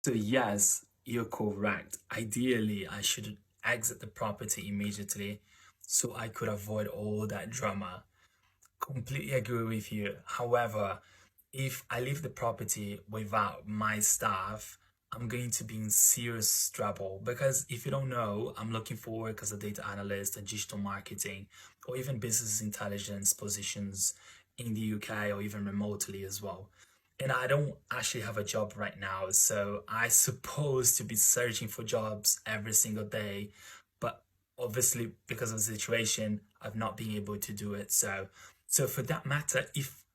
So yes, you're correct. Ideally, I should exit the property immediately so I could avoid all that drama. Completely agree with you. However, if I leave the property without my staff, I'm going to be in serious trouble because if you don't know, I'm looking for work as a data analyst and digital marketing or even business intelligence positions in the UK or even remotely as well. And I don't actually have a job right now, so I suppose to be searching for jobs every single day, but obviously because of the situation, I've not been able to do it. So for that matter, if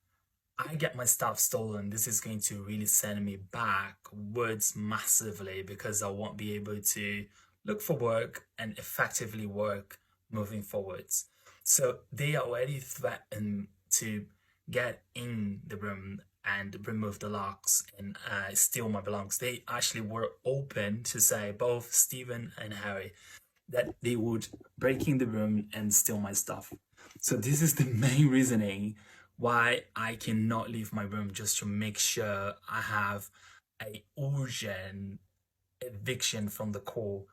I get my stuff stolen, this is going to really send me backwards massively because I won't be able to look for work and effectively work moving forwards. So they already threatened to get in the room and remove the locks and steal my belongings. They actually were open to say, both Stephen and Harry, that they would break in the room and steal my stuff. So this is the main reasoning why I cannot leave my room, just to make sure I have a urgent eviction from the court,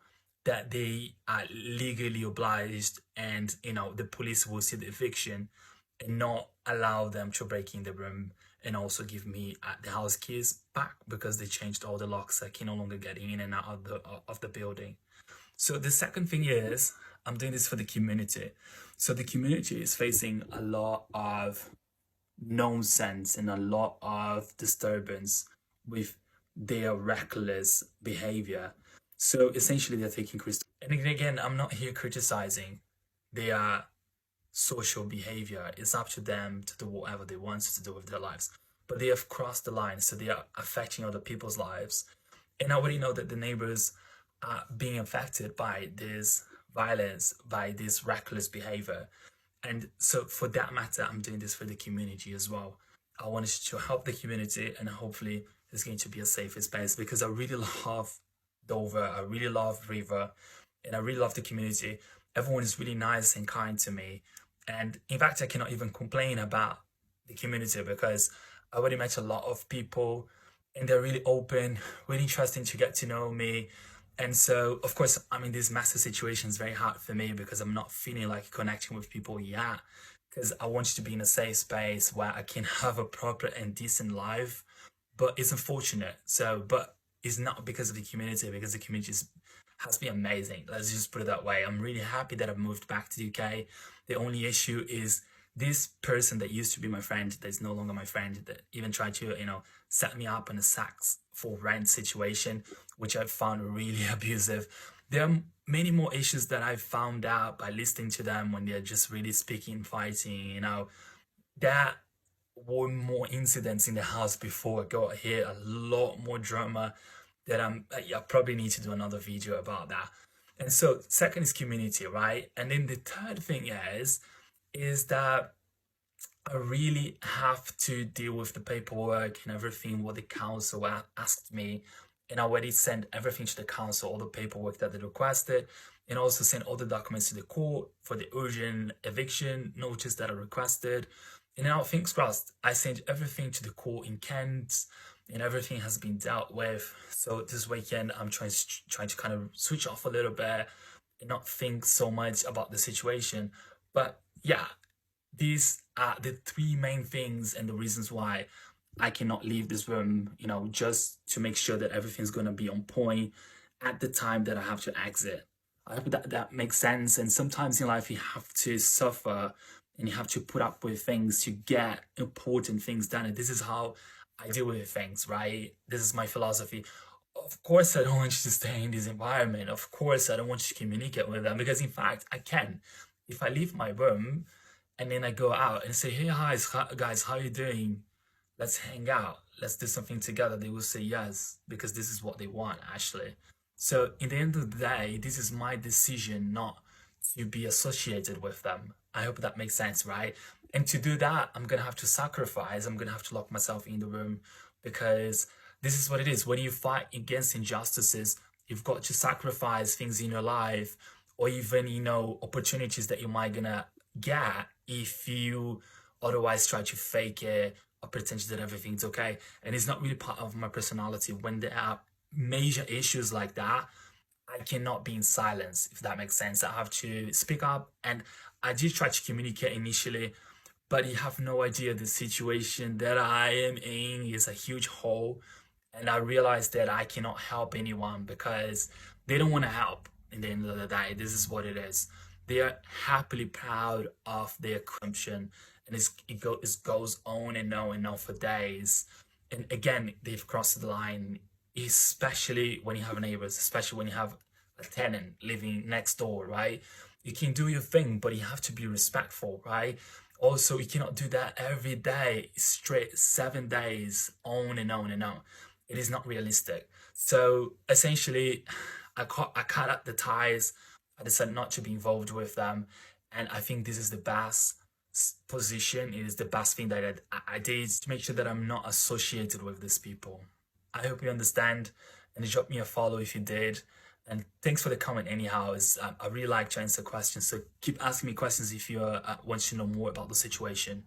that they are legally obliged, and the police will see the eviction and not allow them to break in the room, and also give me the house keys back because they changed all the locks. I can no longer get in and out of the building. So the second thing is, I'm doing this for the community. So the community is facing a lot of nonsense and a lot of disturbance with their reckless behavior. So essentially, they're taking Christ. And again, I'm not here criticizing their social behavior. It's up to them to do whatever they want to do with their lives. But they have crossed the line, so they are affecting other people's lives. And I already know that the neighbors are being affected by this violence, by this reckless behavior. And so, for that matter, I'm doing this for the community as well. I wanted to help the community, and hopefully, it's going to be a safer space because I really love Dover, I really love River, and I really love the community. Everyone is really nice and kind to me. And in fact, I cannot even complain about the community because I already met a lot of people and they're really open, really interesting to get to know me. And so, of course, I'm in this massive situation. It's very hard for me because I'm not feeling like connecting with people yet. Because I want to be in a safe space where I can have a proper and decent life. But it's unfortunate. So, but it's not because of the community, because the community has been amazing. Let's just put it that way. I'm really happy that I've moved back to the UK. The only issue is this person that used to be my friend, that's no longer my friend, that even tried to, set me up in a sax for rent situation, which I found really abusive. There are many more issues that I found out by listening to them when they're just really speaking, fighting, There were more incidents in the house before I got here, a lot more drama that I probably need to do another video about that. And so second is community, right? And then the third thing is that I really have to deal with the paperwork and everything what the council asked me. And I already sent everything to the council, all the paperwork that they requested, and also sent all the documents to the court for the urgent eviction notice that I requested. And now, things crossed, I sent everything to the court in Kent, and everything has been dealt with. So this weekend, I'm trying to kind of switch off a little bit and not think so much about the situation. But yeah, these are the three main things and the reasons why I cannot leave this room, just to make sure that everything's going to be on point at the time that I have to exit. I hope that that makes sense. And sometimes in life, you have to suffer and you have to put up with things to get important things done. And this is how I deal with things, right? This is my philosophy. Of course, I don't want you to stay in this environment. Of course, I don't want you to communicate with them because, in fact, I can. If I leave my room, and then I go out and say, "Hey, hi, guys, how you doing? Let's hang out. Let's do something together." They will say yes because this is what they want, actually. So, in the end of the day, this is my decision not to be associated with them. I hope that makes sense, right? And to do that, I'm gonna have to sacrifice. I'm gonna have to lock myself in the room because this is what it is. When you fight against injustices, you've got to sacrifice things in your life, or even opportunities that you might gonna get if you otherwise try to fake it or pretend that everything's okay. And it's not really part of my personality when there are major issues like that, I cannot be in silence, if that makes sense. I have to speak up. And I did try to communicate initially, but you have no idea the situation that I am in is a huge hole. And I realized that I cannot help anyone because they don't want to help. In the end of the day, this is what it is. They are happily proud of their corruption, and it goes on and on for days. And again, they've crossed the line, especially when you have neighbors, especially when you have a tenant living next door, right? You can do your thing, but you have to be respectful, right? Also, you cannot do that every day, straight 7 days, on and on and on. It is not realistic. So essentially, I cut up the ties. I decided not to be involved with them, and I think this is the best position. It is the best thing that I did to make sure that I'm not associated with these people. I hope you understand, and drop me a follow if you did. And thanks for the comment anyhow. I really like to answer questions, so keep asking me questions if you want to know more about the situation.